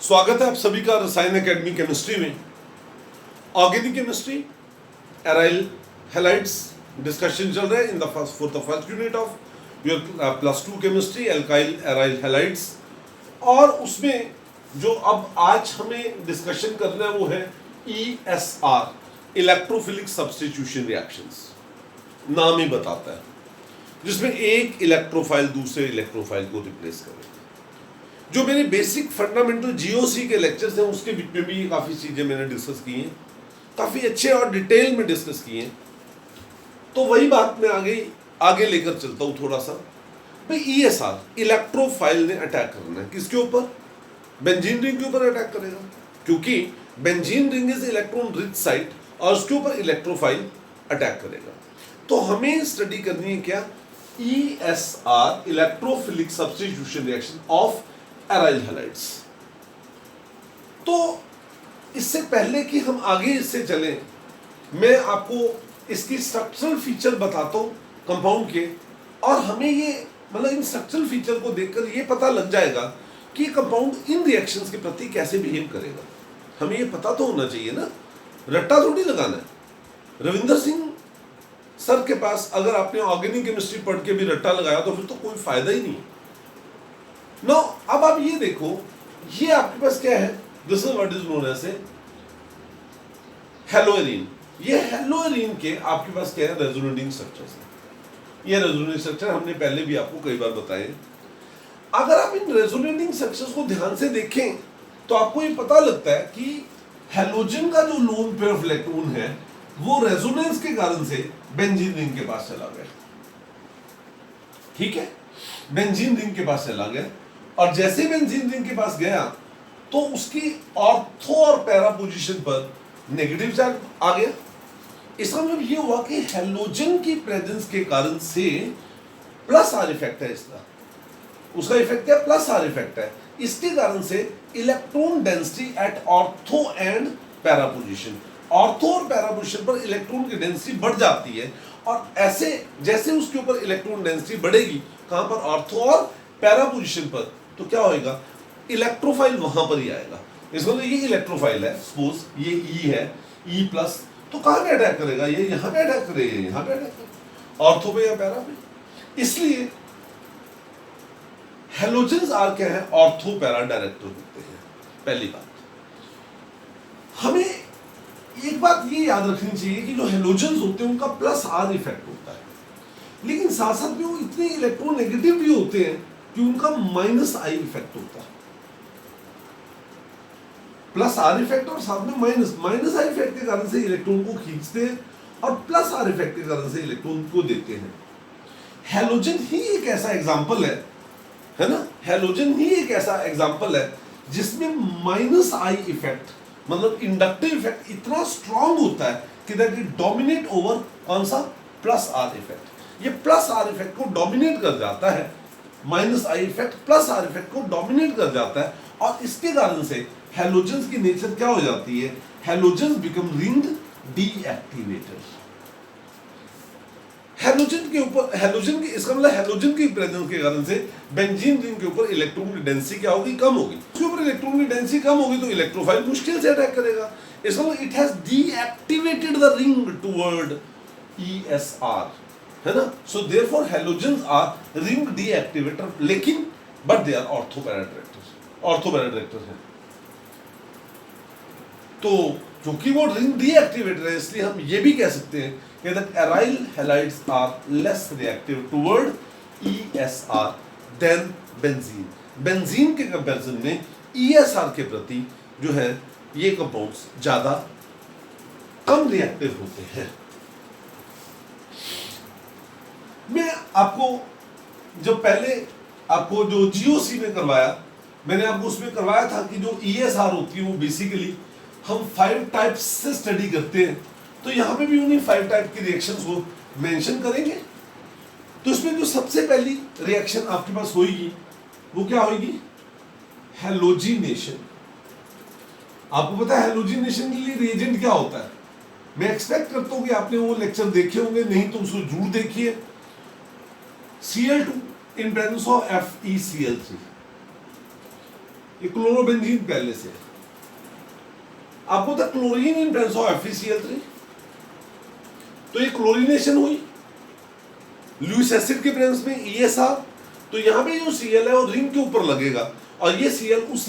स्वागत है आप सभी का रसायन एकेडमी केमिस्ट्री में। Organic chemistry, aryl halides discussion चल रहा है in the first unit of your +2 chemistry, alkyl aryl halides. और उसमें जो अब आज हमें डिस्कशन करना है वो है ESR, इलेक्ट्रोफिलिक सब्स्टिट्यूशन रिएक्शंस। नाम ही बताता है, जिसमें एक इलेक्ट्रोफाइल दूसरे इलेक्ट्रोफाइल को रिप्लेस करेगा। जो मेरे बेसिक फंडामेंटल जीओसी के लेक्चर्स हैं उसके बीच में भी काफ़ी चीज़ें मैंने डिस्कस की हैं, काफ़ी अच्छे और डिटेल में डिस्कस किए हैं। तो वही बात मैं आगे लेकर चलता हूँ थोड़ा सा। भाई ESR, इलेक्ट्रोफाइल ने अटैक करना है किसके ऊपर? बेंजीन रिंग के ऊपर अटैक करेगा, क्योंकि benzene ring is electron rich site और उसके ऊपर इलेक्ट्रोफाइल अटैक करेगा। तो हमें स्टडी करनी है क्या? ESR, electrophilic substitution reaction of aryl halides. तो इससे पहले कि हम आगे इससे चलें, मैं आपको इसकी स्ट्रक्चरल फीचर बताता हूं कंपाउंड के, और हमें ये मतलब इन स्ट्रक्चरल फीचर को देखकर ये पता लग जाएगा कि कंपाउंड इन रिएक्शंस के प्रति कैसे बिहेव करेगा। हमें ये पता तो होना चाहिए ना, रट्टा थोड़ी लगाना है। रविंदर सिंह सर के पास अगर आपने ऑर्गेनिक केमिस्ट्री पढ़ के भी रट्टा लगाया तो फिर तो कोई फायदा ही नहीं। नो, अब आप ये देखो, ये आपके पास क्या है? This is what is known as haloarene. ये हेलोएरीन के आपके पास क्या है? रेजोनेटिंग स्ट्रक्चर्स है। ये रेजोनेटिंग स्ट्रक्चर हमने पहले भी आपको कई बार बताए। अगर आप इन रेजोनेटिंग स्ट्रक्चर्स को ध्यान से देखें तो आपको ये पता लगता है कि हेलोजन का जो लोन पेयर ऑफ इलेक्ट्रॉन है वो रेजोनेंस के कारण से बेंजीन रिंग के पास चला गया। ठीक है, बेंजीन रिंग के पास चला गया, और जैसे बेंजीन रिंग के पास गया तो उसकी ऑर्थो और पैरा पोजीशन पर नेगेटिव चार्ज आ गया। इसका मतलब ये हुआ कि हेलोजन की प्रेजेंस के कारण से प्लस आर इफेक्ट है इसका। उसका इफेक्ट क्या? प्लस आर इफेक्ट है। इसके कारण से electron density at ortho and para position, ortho और पैरा पोजीशन पर इलेक्ट्रॉन की डेंसिटी बढ़ जाती है। और ऐसे जैसे उसके ऊपर इलेक्ट्रॉन डेंसिटी बढ़ेगी, कहां पर? ऑर्थो और पैरा पोजीशन पर, तो क्या होएगा? इलेक्ट्रोफाइल वहां पर ही आएगा। इसको तो ये इलेक्ट्रोफाइल है, सपोज ये E है, E+, तो कहां पे अटैक करेगा? ये यहां पे अटैक करेगा, यहां पे अटैक करेगा, ऑर्थो पे या पैरा पे। इसलिए हेलोजन्स आर क्या है? ऑर्थो पैरा डायरेक्टर होते हैं। पहली बात, हमें एक बात ये याद रखनी चाहिए कि जो हेलोजन्स होते हैं उनका प्लस आर इफेक्ट होता है, लेकिन साथ साथ में वो इतने इलेक्ट्रॉन नेगेटिव भी होते हैं कि उनका माइनस आई इफेक्ट होता है। प्लस आर इफेक्ट और साथ में माइनस आई इफेक्ट के कारण से इलेक्ट्रॉन को खींचते हैं और प्लस आर इफेक्ट के कारण से इलेक्ट्रॉन को देते हैं। हेलोजन ही एक ऐसा एग्जांपल है ना, हेलोजन ही एक ऐसा एग्जांपल है जिसमें माइनस आई इफेक्ट मतलब इंडक्टिव इफेक्ट इतना स्ट्रांग होता है कि दैट इट डोमिनेट ओवर कौन सा? Plus are effect. ये प्लस आर इफेक्ट को डोमिनेट कर जाता है, minus I effect plus are effect को डोमिनेट कर जाता है, और इसके कारण से हेलोजन्स की नेचर क्या हो जाती है? Halogens become ring deactivator. Halogen के ऊपर इसका मतलब हेलोजन की प्रेजेंस के कारण से बेंजीन रिंग के ऊपर इलेक्ट्रॉन की डेंसिटी क्या होगी? कम होगी। उसके ऊपर इलेक्ट्रॉन की डेंसिटी कम होगी तो इलेक्ट्रोफाइल मुश्किल से अटैक करेगा। इसका मतलब it has deactivated the ring toward ESR, है ना। So therefore halogens are ring deactivator, लेकिन but they are ortho para director है। तो क्योंकि वो रिंग डीएक्टिवेटर है, इसलिए हम ये भी कह सकते हैं कि that aryl halides are less reactive toward ESR then benzene. Benzene के कंपैरिजन में ESR के प्रति जो है ये कंपाउंड्स ज्यादा कम रिएक्टिव होते हैं। मैं आपको जब पहले आपको जो GOC में करवाया, मैंने आपको उसमें करवाया था कि जो ESR होती है वो बेसिकली हम 5 टाइप्स से स्टडी करते हैं। तो यहां पे भी उन्हीं 5 टाइप की रिएक्शंस को मेंशन करेंगे। तो इसमें जो सबसे पहली रिएक्शन आपके पास होगी वो क्या होगी? हेलोजिनेशन। आपको पता है हेलोजिनेशन के लिए रिएजेंट क्या होता है? मैं एक्सपेक्ट करता हूं कि आपने वो लेक्चर देखे होंगे, नहीं तो उसको जरूर देखिए। Cl2 in presence of FeCl3। ये क्लोरोबेंजीन पहले से है। आपको था chlorine in presence of FeCl3, तो ये क्लोरीनेशन हुई लुईस एसिड के प्रेजेंस में ESR, तो यहां पे जो Cl है वो रिंग के ऊपर लगेगा और ये Cl उस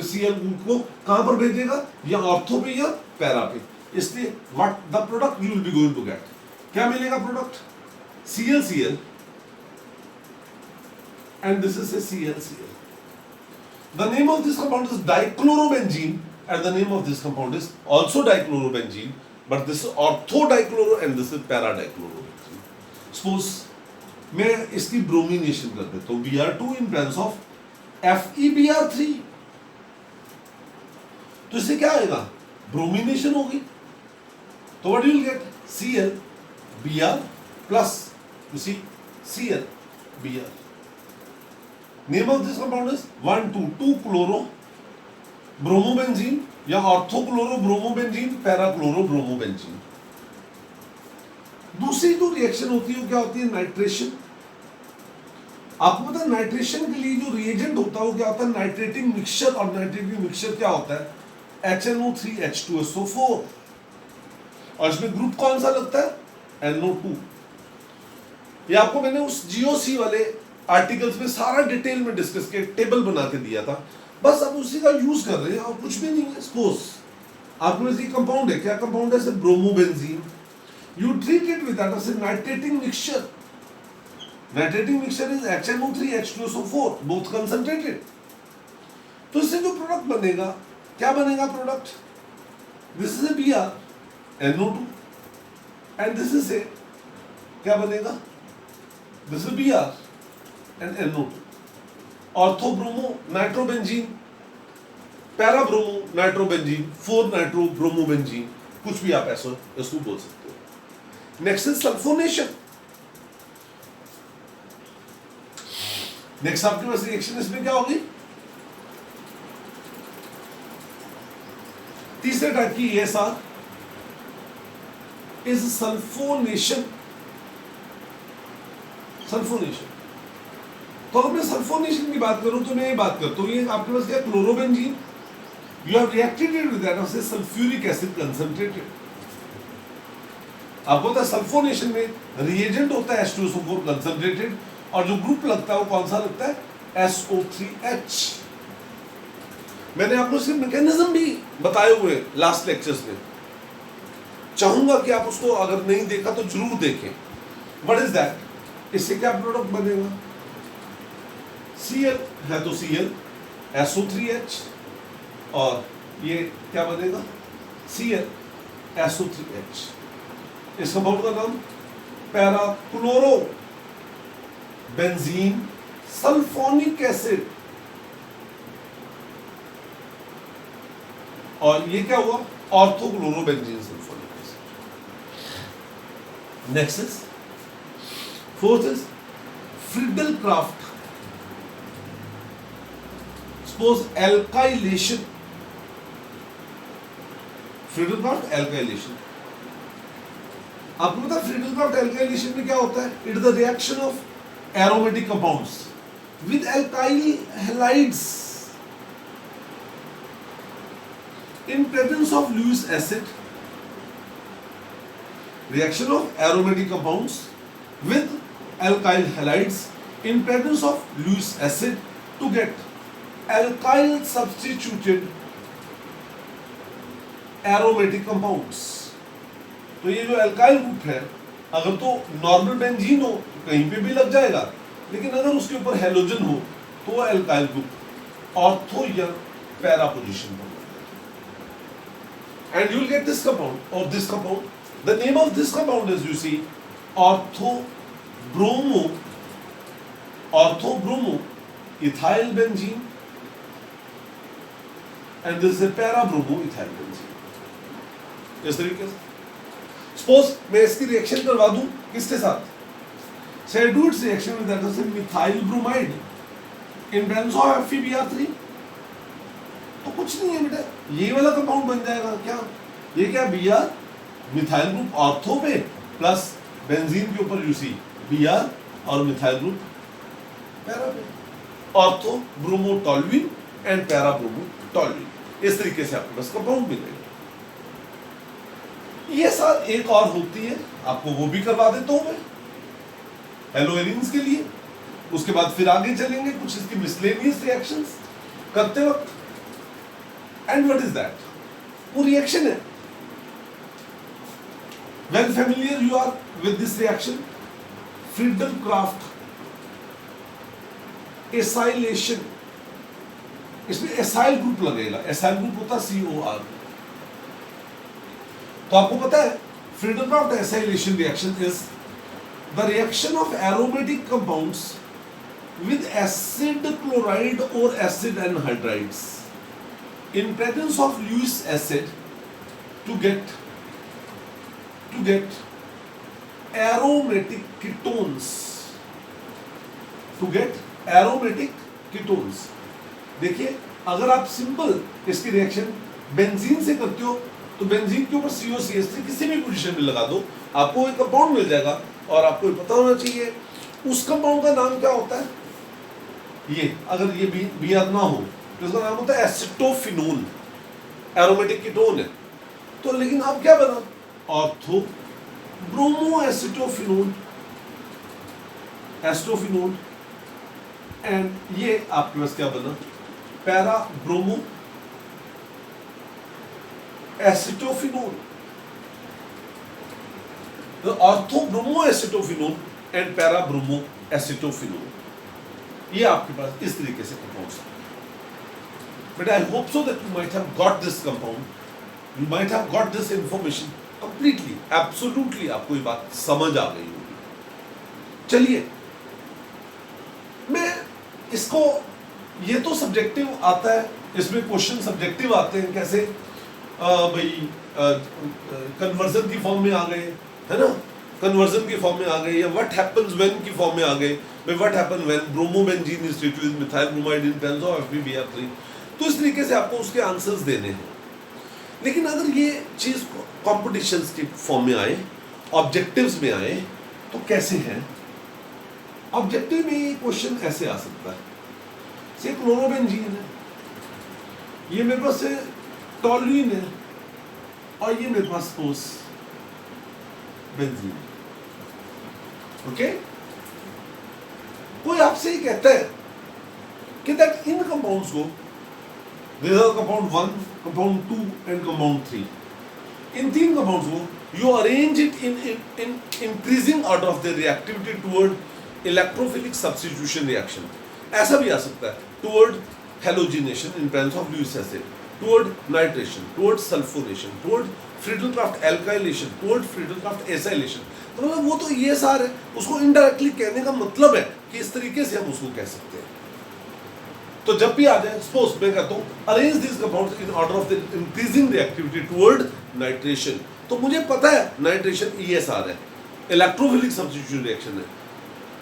Cl ग्रुप को कहां पर भेजेगा, या ऑर्थो पे या पैरा पे। इसलिए what the product you will be going to get, क्या मिलेगा product, ClCl and this is a ClCl. The name of this compound is dichlorobenzene and the name of this compound is also dichlorobenzene, but this is orthodichloro and this is paradichlorobenzene. Suppose मैं इसकी bromination कर देता हूँ Br2 in presence of FeBr3, तो इससे क्या आएगा, bromination होगी, तो what you will get, Cl Br plus you see Cl Br. Name of this compound is 1,2,2 chloro bromobenzene या ऑर्थोक्लोरो ब्रोमोबेंजीन पैराक्लोरो ब्रोमोबेंजीन। दूसरी जो रिएक्शन होती है वो क्या होती है, नाइट्रेशन। आपको पता है नाइट्रेशन के लिए जो रिएजेंट होता है वो क्या होता है, नाइट्रेटिंग मिक्सचर, और नाइट्रेटिंग मिक्सचर क्या होता है, HNO3H2SO4, और इसमें ग्रुप कौन सा लगता है, NO2। ये आपको मैंने उस GOC वाले आर्टिकल्स में सारा डिटेल में डिस्कस किया, टेबल बना के दिया था, बस अब उसी का यूज कर रहे हैं और कुछ भी नहीं है। सपोज आपके पास ये कंपाउंड है, क्या कंपाउंड है, bromobenzene, you treat it with that as nitrating mixture, nitrating mixture is HNO3H2SO4 both concentrated, तो इससे जो प्रोडक्ट बनेगा, क्या बनेगा product, this is a Br NO2 and this is a, क्या बनेगा, this is Br and NO2, orthobromo nitrobenzene, parabromo nitrobenzene, 4 nitrobromobenzene, कुछ भी आप ऐसा इसको बोल सकते हो। Next is sulphonation. नेक्स्ट आपके पास रिएक्शन इसमें क्या होगी, तीसरे टाइप की ESR इज सल्फोनेशन। सल्फोनेशन, तो अगर मैं सल्फोनेशन की बात करूं तो मैं ये बात करता हूं, ये आपके पास क्या, chlorobenzene, you have reacted it with that of sulphuric acid concentrated. आपको पता है सल्फोनेशन में रिएजेंट होता है H2SO4 कंसंट्रेटेड, और जो ग्रुप लगता है वो कौन सा लगता है, SO3H। मैंने आपको इसके मैकेनिज्म भी बताए हुए लास्ट लेक्चर्स में, चाहूंगा कि आप उसको अगर नहीं देखा तो जरूर देखें। व्हाट इज दैट, इससे क्या प्रोडक्ट बनेगा, Cl है तो Cl SO3H, और ये क्या बनेगा, Cl SO3H। इस कंपाउंड का नाम पैराक्लोरो बेंजीन सल्फोनिक एसिड, और ये क्या हुआ, orthochloro benzene sulphonic acid. Next is, fourth is Friedel Crafts. Suppose alkylation, Friedel Crafts alkylation. आपको पता है फ्रिडल-क्राफ्ट एल्काइलेशन में क्या होता है, it is the reaction of aromatic compounds with alkyl halides in presence of Lewis acid, reaction of aromatic compounds with alkyl halides in presence of Lewis acid to get alkyl substituted aromatic compounds. तो ये जो alkyl group है, अगर तो normal benzene हो तो कहीं पे भी लग जाएगा, लेकिन अगर उसके ऊपर हेलोजन हो तो वो एल्काइल ग्रुप ऑर्थो या पैरा पोजीशन पर and you will get this compound or this compound. The name of this compound is, you see, orthobromo ethyl benzene, and this is a parabromo ethyl benzene. इस तरीके से suppose मैं इसकी reaction करवा दूं किसके साथ, say I do its reaction with that of methyl bromide in presence of FeBr3, तो कुछ नहीं है बेटा, ये वाला कंपाउंड बन जाएगा। क्या ये, क्या Br मिथाइल ग्रुप ऑर्थो पे प्लस बेंजीन के ऊपर यूसी Br और मिथाइल ग्रुप पैरा पे, ortho bromotoluene and para bromo toluene. इस तरीके से आपके पास कंपाउंड मिलेगा। ये सर एक और होती है, आपको वो भी करवा देता हूं मैं हेलोएरिन्स के लिए। उसके बाद फिर आगे चलेंगे कुछ इसकी मिसलेनियस रिएक्शंस करते वक्त। And what is that? वो रिएक्शन है, well familiar you are with this reaction, Friedel Craft acylation. इसमें एसाइल ग्रुप लगेगा, एसाइल ग्रुप होता है COR। तो आपको पता है Friedel Craft acylation reaction is the reaction of aromatic compounds with acid chloride or acid anhydrides in presence of Lewis acid to get aromatic ketones, देखिए अगर आप सिंपल इसकी रिएक्शन बेंजीन से करते हो तो बेंजीन के ऊपर COCH3 किसी भी पोजीशन में लगा दो, आपको एक कंपाउंड मिल जाएगा। और आपको पता होना चाहिए उस कंपाउंड का नाम क्या होता है। ये अगर ये Br ना हो तो इसका नाम होता है एसिटोफिनोल, एरोमेटिक कीटोन है। तो लेकिन अब क्या बना, ऑर्थो ब्रोमो एसिटोफिनोल, एंड ये आपके पास क्या बना, पैरा ब्रोमो एसिटोफिनोल। तो ortho bromo acetophenol and para bromo acetophenol, ये आपके पास इस तरीके से कंपाउंड्स हैं। But I hope so that you might have got this compound, you might have got this information completely, absolutely आपको ये बात समझ आ गई होगी। चलिए मैं इसको, ये तो सब्जेक्टिव आता है, इसमें क्वेश्चन सब्जेक्टिव आते हैं, कैसे भाई कन्वर्जन की फॉर्म में आ गए, है ना, कन्वर्जन की फॉर्म में आ गए, या व्हाट हैपेंस व्हेन की फॉर्म में आ गए, भाई what happen when bromobenzene is treated with methyl bromide in presence of FeBr3। तो इस तरीके से आपको उसके आंसर्स देने हैं। लेकिन अगर ये चीज कॉम्पिटिशन्स की फॉर्म में आए, ऑब्जेक्टिव्स में आए, तो कैसे है? ऑब्जेक्टिव में ये क्वेश्चन ऐसे आ सकता है, से क्लोरोबेंजीन है, ये मेरे पास से टॉल्यूइन है, और ये मेरे पास सपोज बेंजीन। ओके, कोई आपसे ही कहता है कि दैट इन कंपाउंड्स को, this are compound 1, compound 2 and compound 3, इन तीन कंपाउंड्स को you arrange it in increasing order of the reactivity toward electrophilic substitution reaction. ऐसा भी आ सकता है, toward halogenation in presence of Lewis acid, toward nitration, toward sulfonation, toward Friedel Craft alkylation, toward Friedel Craft acylation. तो मतलब वो तो ये सार है, उसको इनडायरेक्टली कहने का मतलब है कि इस तरीके से हम उसको कह सकते हैं। तो जब भी आ जाए, सपोज मैं कहता हूं arrange this compounds in order of the increasing reactivity toward nitration, तो मुझे पता है नाइट्रेशन ESR है, इलेक्ट्रोफिलिक सब्स्टिट्यूशन रिएक्शन है।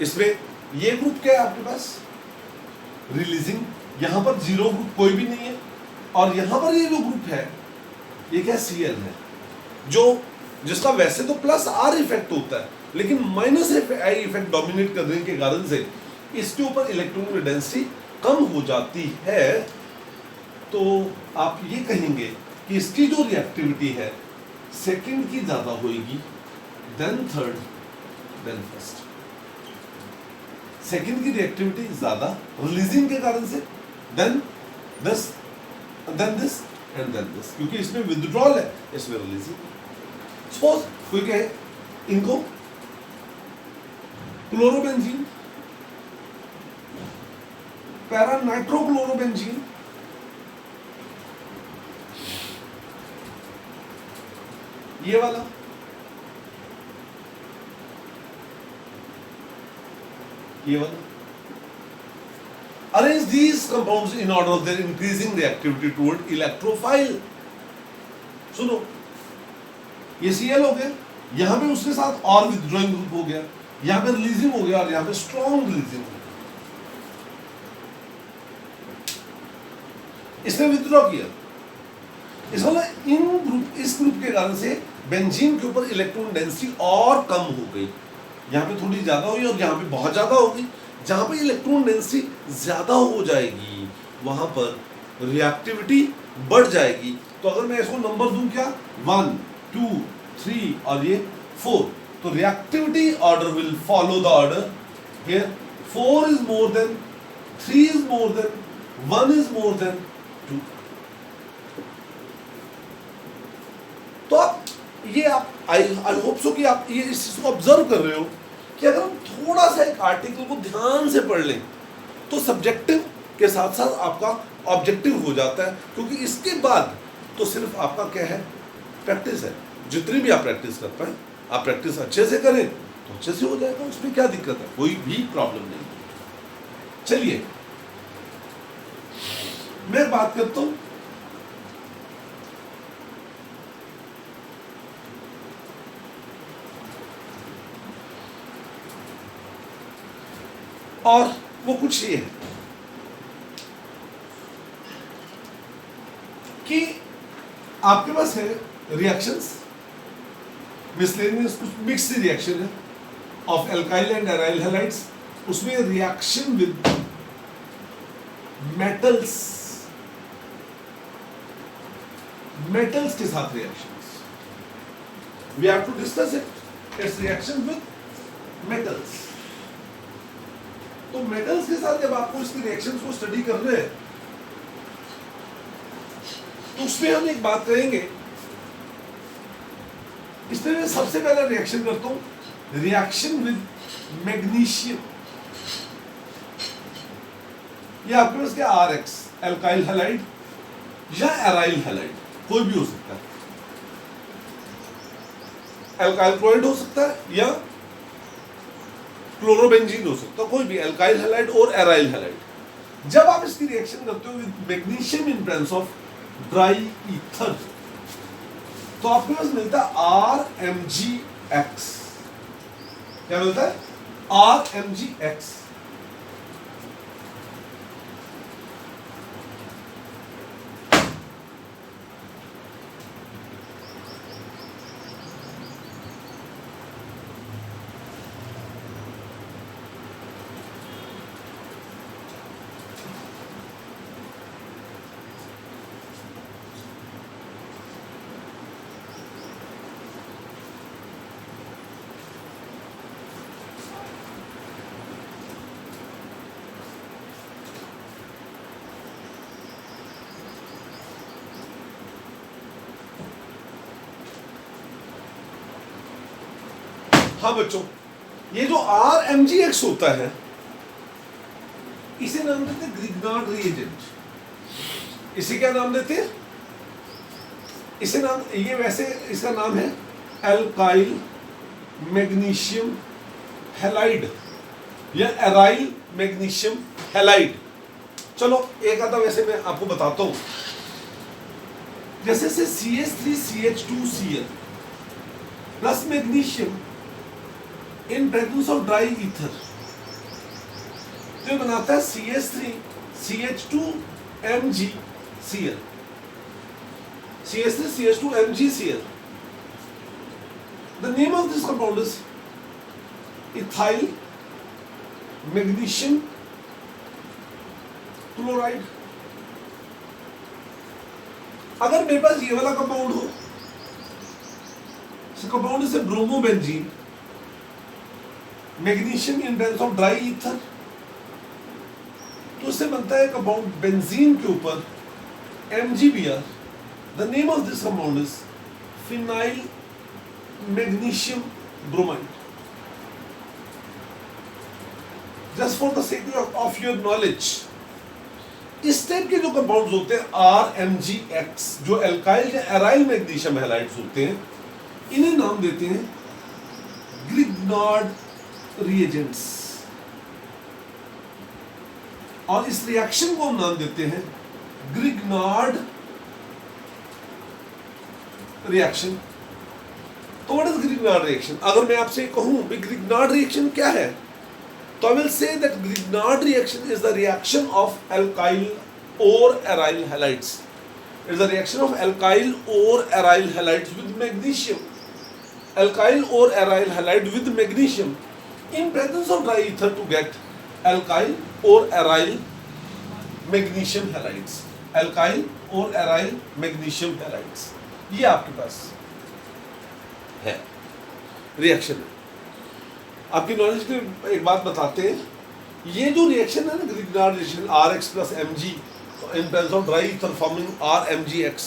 इसमें ये ग्रुप क्या है आपके पास, रिलीजिंग, यहां पर जीरो ग्रुप कोई भी नहीं है, और यहां पर ये जो ग्रुप है ये क्या Cl है, जो जिसका वैसे तो +R इफेक्ट होता है, लेकिन -I इफेक्ट डोमिनेट करने के कारण से इसके ऊपर इलेक्ट्रॉन डेंसिटी कम हो जाती है। तो आप ये कहेंगे कि इसकी जो रिएक्टिविटी है सेकंड की ज्यादा होगी, then third, then first. Second की रिएक्टिविटी ज्यादा रिलीजिंग के कारण से, then this and then this, क्योंकि इसमें विथड्रॉल है, इसमें रिलीजिंग। सपोज कोई कहे इनको क्लोरोबेंजीन, पैरा नाइट्रोक्लोरोबेंजीन, ये वाला, ये वाला, arrange these compounds in order of their increasing reactivity toward electrophile। सुनो, ये Cl हो गया, यहां पे उसके साथ और विथड्रॉइंग ग्रुप हो गया, यहां पे रिलीजिंग हो गया, और यहां पे स्ट्रॉन्ग रिलीजिंग हो गया। इसने विथड्रॉ किया, इस ग्रुप के कारण से बेंजीन के ऊपर इलेक्ट्रॉन डेंसिटी और कम हो गई, यहाँ पे थोड़ी ज्यादा हुई और यहाँ पे बहुत ज्यादा हो गई। जहाँ पे इलेक्ट्रॉन डेंसिटी ज्यादा हो जाएगी वहां पर रिएक्टिविटी बढ़ जाएगी। तो अगर मैं इसको नंबर दूं क्या, 1 2 3 और ये 4, तो reactivity order will follow the order here 4 is more than 3 is more than 1 is more than 2। तो आप ये आप आई होप सो कि आप ये इस चीज को ऑब्जर्व कर रहे हो कि अगर हम थोड़ा सा एक आर्टिकल को ध्यान से पढ़ लें तो सब्जेक्टिव के साथ साथ आपका ऑब्जेक्टिव हो जाता है, क्योंकि इसके बाद तो सिर्फ आपका क्या है, प्रैक्टिस है। जितनी भी आप प्रैक्टिस कर पाए, आप प्रैक्टिस अच्छे से करें तो अच्छे से हो जाएगा, उसमें क्या दिक्कत है, कोई भी प्रॉब्लम नहीं। चलिए मैं बात करता हूं और वो कुछ ये है कि आपके पास है रिएक्शंस, मिसलेनियस कुछ मिक्स्ड रिएक्शन है of alkyl and aryl halides, उसमें रिएक्शन विद मेटल्स, मेटल्स के साथ reactions, we have to discuss it, it's reaction with metals. तो मेटल्स के साथ जब आपको इसकी रिएक्शंस को स्टडी कर रहे हैं तो उसमें हम एक बात करेंगे, इसमें मैं सबसे पहला रिएक्शन करता हूं, रिएक्शन विद मैग्नीशियम। ये आपके पास क्या, RX एल्काइल हैलाइड या एराइल हैलाइड, कोई भी हो सकता है, एल्काइल क्लोराइड हो सकता है या क्लोरोबेंजीन हो सकता है, कोई भी एल्काइल हैलाइड और एराइल हैलाइड। जब आप इसकी रिएक्शन करते हो with magnesium in presence of dry ether तो आपके पास मिलता है RMgX। क्या मिलता है, RMgX। हाँ बच्चों, ये जो RMgX होता है इसे नाम देते हैं ग्रिग्नार्ड रिएजेंट। इसे क्या नाम देते हैं, इसे नाम, ये वैसे इसका नाम है एल्काइल मैग्नीशियम हैलाइड या एराइल मैग्नीशियम हैलाइड। चलो एक आधा वैसे मैं आपको बताता हूं, जैसे से CH3CH2Cl plus magnesium in presence of dry ether तो बनाता है CH3CH2MgCl, CH3CH2MgCl। The name of this compound is ethyl magnesium chloride। अगर मेरे पास ये वाला कंपाउंड हो, compound is bromobenzene, magnesium in presence of dry ether, तो उससे बनता है कंपाउंड बेंजीन के ऊपर MgBr। The name of this compound is phenyl magnesium bromide. Just for the sake of your knowledge, इस टाइप के जो कंपाउंड्स होते हैं RMgX, जो एल्काइल या एराइल मैग्नीशियम हैलाइड्स होते हैं, इन्हें नाम देते हैं ग्रिग्नार्ड रिएजेंट्स, और इस रिएक्शन को हम नाम देते हैं ग्रिग्नार्ड रिएक्शन। तो व्हाट इज ग्रिग्नार्ड रिएक्शन? अगर मैं आपसे कहूं भी ग्रिग्नार्ड रिएक्शन क्या है, तो I will say that Grignard reaction is the reaction of alkyl और aryl halides. It is the reaction of alkyl or aryl halides with magnesium. Alkyl or aryl halide with magnesium in presence of dry ether to get alkyl or aryl magnesium halides, alkyl और aryl magnesium halides, ये आपके पास है reaction है। आपकी knowledge के लिए एक बात बताते हैं, ये जो रिएक्शन है ना Grignard reaction RX plus Mg in presence of dry ether forming RMgX,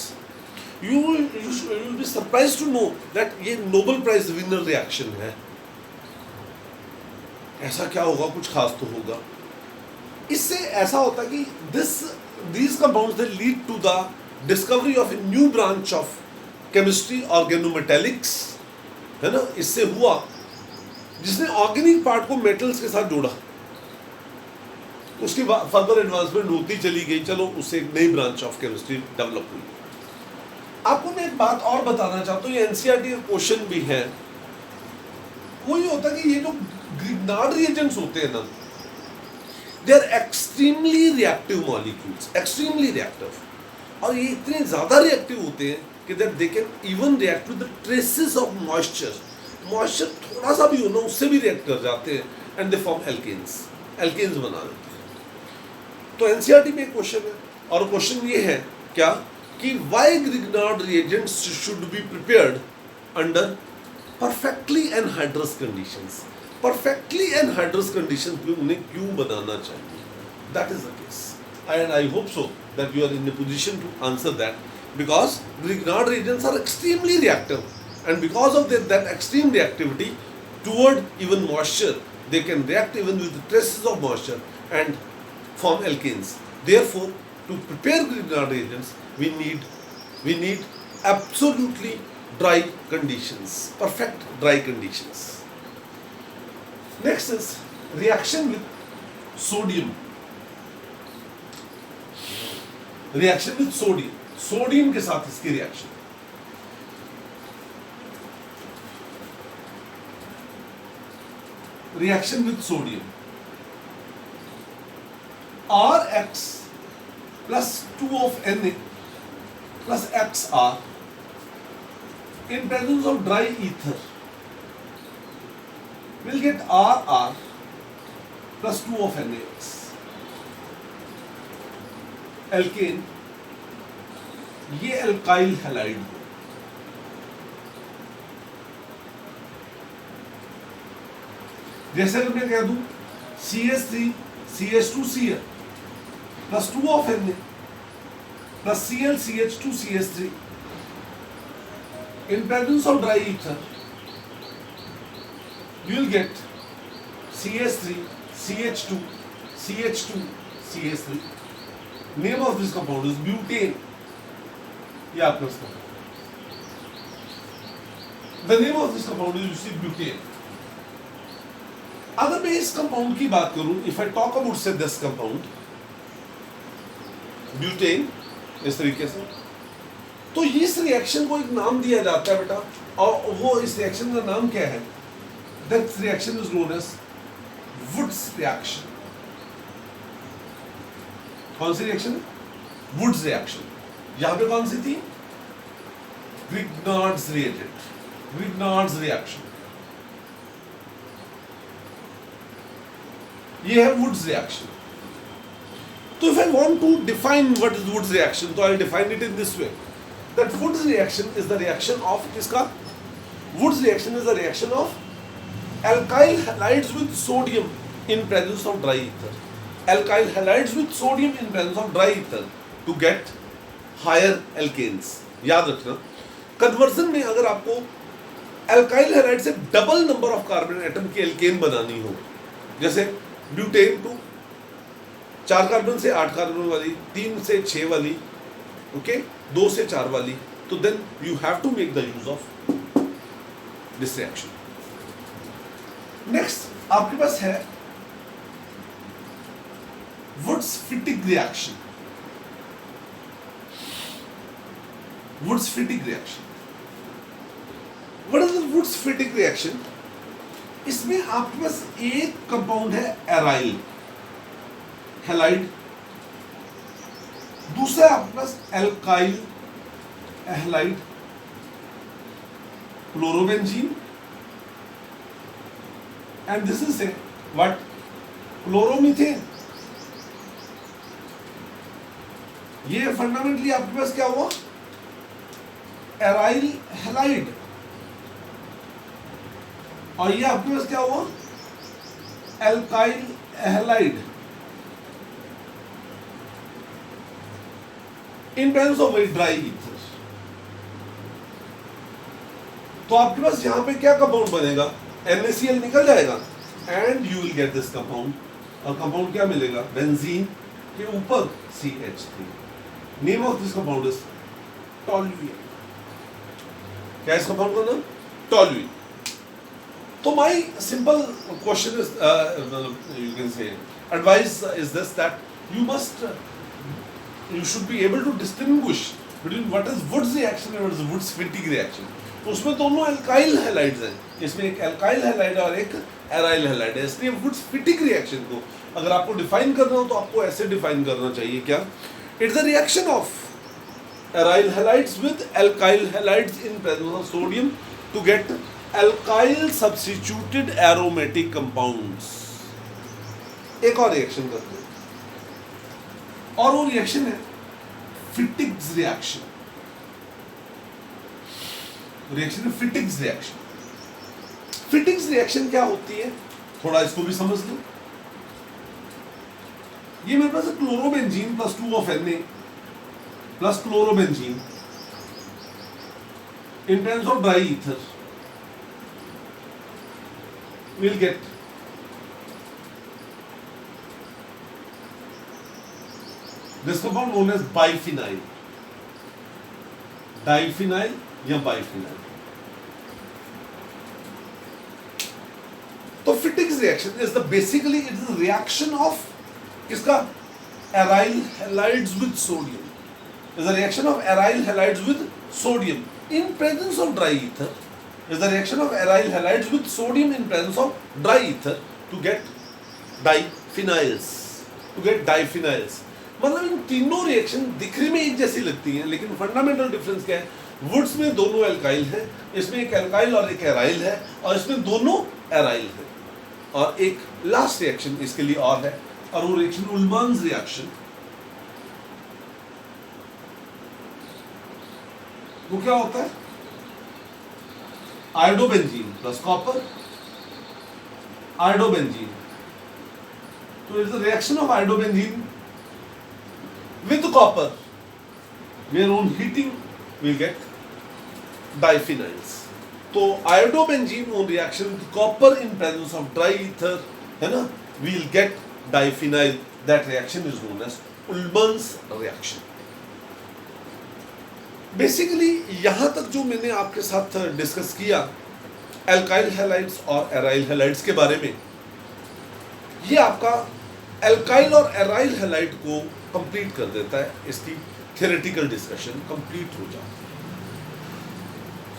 you will be surprised to know that ये नोबेल प्राइज विनर रिएक्शन है। ऐसा क्या होगा, कुछ खास तो होगा। इससे ऐसा होता है कि these compounds they lead to the discovery of a new branch of chemistry, organometallics, है ना। इससे हुआ जिसने ऑर्गेनिक पार्ट को मेटल्स के साथ जोड़ा, उसकी फर्दर एडवांसमेंट होती चली गई, चलो उससे एक नई ब्रांच ऑफ केमिस्ट्री डेवलप हुई। आपको मैं एक बात और बताना चाहता हूँ, ये एनसीईआरटी का क्वेश्चन भी है। वो ये होता है कि ये जो ग्रिग्नार्ड रिएजेंट्स होते हैं ना, they are extremely reactive molecules, extremely reactive, और ये इतने ज्यादा रिएक्टिव होते हैं कि that they can even react with the traces of moisture. Moisture थोड़ा सा भी हो ना, उससे भी रिएक्ट कर जाते हैं and they form alkanes, alkanes बना देते हैं। तो एनसीईआरटी में एक क्वेश्चन है, और क्वेश्चन ये है क्या कि why Grignard reagents should be prepared under perfectly anhydrous conditions. Perfectly anhydrous condition पे उन्हें क्यों बनाना चाहिए, that is the case, and I hope so that you are in a position to answer that, because Grignard reagents are extremely reactive, and because of that extreme reactivity toward even moisture, they can react even with the traces of moisture and form alkanes. Therefore, to prepare Grignard reagents, we need absolutely dry conditions, perfect dry conditions. Next is reaction with sodium. Reaction with sodium, sodium के साथ इसकी reaction. Reaction with sodium, RX plus 2 of Na plus XR in presence of dry ether will get RR plus 2 of NaX. Alkene, ये alkyl halide हो, जैसे कि मैं कह दूं CH3 CH2Cl plus 2 of Na plus Cl CH2 CH3 in presence of dry ether, you will get CH3 CH2 CH2 CH3. Name of this compound is butane. ये आपका compound. The name of this compound is, you see, butane. अगर मैं इस compound की बात करूं, if I talk about say this compound, butane, इस तरीके से, तो इस रिएक्शन को एक नाम दिया जाता है बेटा, और वो इस रिएक्शन का नाम क्या है? That reaction is known as Woods reaction. कौन सी रिएक्शन है? Wurtz reaction. यहां पे कौन सी थी? ग्रिग्नार्ड्स रिएजेंट, ग्रिग्नार्ड्स रिएक्शन, ये है वुड्स रिएक्शन। तो if I want to define what is Wurtz reaction, तो I define it in this way, that Wurtz reaction is the reaction of किसका? Wurtz reaction is the reaction of alkyl halides with sodium in presence of dry ether. Alkyl halides with sodium in presence of dry ether to get higher alkanes. याद रखना, conversion में अगर आपको alkyl halide से double number of carbon atom की alkene बनानी हो, जैसे ब्यूटेन टू 4 कार्बन से 8 कार्बन वाली, 3 से 6 वाली, ओके, 2 से 4 वाली, तो then you have to make the use of this reaction. Next आपके पास है Woods-Fittig reaction. Woods-Fittig reaction. What is the Woods-Fittig reaction? इसमें आपके पास एक कंपाउंड है एराइल हैलाइड, दूसरा आपके पास alkyl halide chlorobenzene, and this is what? Chloromethane. ये फंडामेंटली आपके पास क्या हुआ, एराइल हैलाइड, और ये आपके पास क्या हुआ, alkyl halide in presence of very dry ether. तो आपके पास यहां पे क्या कंपाउंड बनेगा, NaCl निकल जाएगा and you will get this compound, और कंपाउंड क्या मिलेगा, बेंजीन के ऊपर CH3। Name of this compound is toluene. क्या इस कंपाउंड का नाम, टॉल्यूएन। तो my simple question is, you can say advice is this, that you should be able to distinguish between what is Woods reaction and what is Woods fatigue reaction। तो उसमें दोनों alkyl halides हैं, इसमें एक alkyl halide और एक aryl halide है, इसलिए Woods fatigue reaction को अगर आपको डिफाइन करना हो तो आपको ऐसे डिफाइन करना चाहिए, क्या, it's the reaction of aryl halides with alkyl halides in presence of sodium to get alkyl substituted aromatic compounds. एक और रिएक्शन करते हैं, और वो रिएक्शन है फिटिग्स रिएक्शन। रिएक्शन है फिटिग्स रिएक्शन। फिटिग्स रिएक्शन क्या होती है, थोड़ा इसको भी समझ लो। ये मेरे पास chlorobenzene plus 2 of Na plus chlorobenzene in terms of dry ether we'll get this compound known as biphenyl, diphenyl या biphenyl। तो Fittig's reaction is the basically it is the reaction of किसका, aryl halides with sodium, is the reaction of aryl halides with sodium in presence of dry ether, is the reaction of aryl halides with sodium in presence of dry ether to get diphenyls, to get diphenyls। मतलब इन तीनों reaction दिखने में एक जैसी लगती हैं, लेकिन fundamental difference क्या है, वुड्स में दोनों एल्काइल है, इसमें एक एल्काइल और एक एराइल है, और इसमें दोनों एराइल है। और एक लास्ट रिएक्शन इसके लिए और है, और वो रिएक्शन उल्मान्स रिएक्शन। वो क्या होता है, आयोडोबेंजीन प्लस कॉपर, आयोडोबेंजीन। तो it's the reaction of iodobenzene with copper, where on heating we get diphenyls। तो iodobenzene on reaction with copper in presence of dry ether, है ना, we will get diphenyl। that reaction is known as Ullmann's reaction। Basically यहाँ तक जो मैंने आपके साथ discuss किया एल्काइल हैलाइड्स और एराइल हैलाइड्स के बारे में, ये आपका एल्काइल और एराइल हैलाइड को कंप्लीट कर देता है, इसकी थ्योरेटिकल डिस्कशन कंप्लीट हो जाती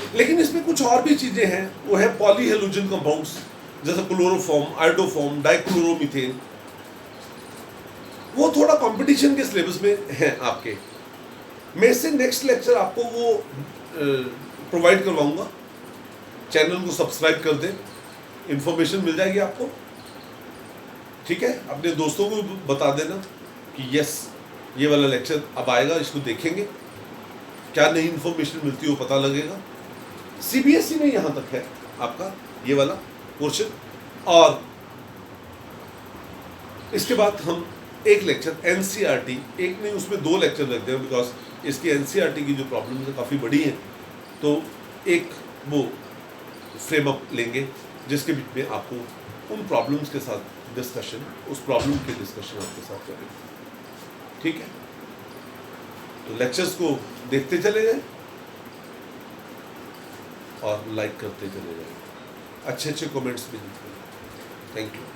है। लेकिन इसमें कुछ और भी चीजें हैं, वो है पॉलीहेलोजन कंपाउंड्स जैसे क्लोरोफॉर्म, आयोडोफॉर्म, डाइक्लोरोमीथेन। वो थोड़ा कंपटीशन के सिलेबस में है आपके, मैं इससे नेक्स्ट लेक्चर आपको वो प्रोवाइड करवाऊंगा। चैनल को सब्सक्राइब कर दें, इंफॉर्मेशन मिल जाएगी आपको, ठीक है। अपने दोस्तों को बता देना कि यस ये वाला लेक्चर अब आएगा, इसको देखेंगे, क्या नई इन्फॉर्मेशन मिलती है वो पता लगेगा। CBSE में यहाँ तक है आपका ये वाला पोर्शन, और इसके बाद हम एक लेक्चर NCERT, एक नहीं उसमें 2 लेक्चर रखते हैं, बिकॉज इसकी NCERT की जो प्रॉब्लम्स है काफ़ी बड़ी हैं, तो एक वो फ्रेम अप लेंगे जिसके बीच में आपको उन प्रॉब्लम्स के साथ डिस्कशन, उस प्रॉब्लम के डिस्कशन आपके साथ करेंगे, ठीक है। तो लेक्चर्स को देखते चले जाएं और लाइक करते चले जाएं, अच्छे अच्छे कमेंट्स भी लिखें। Thank you.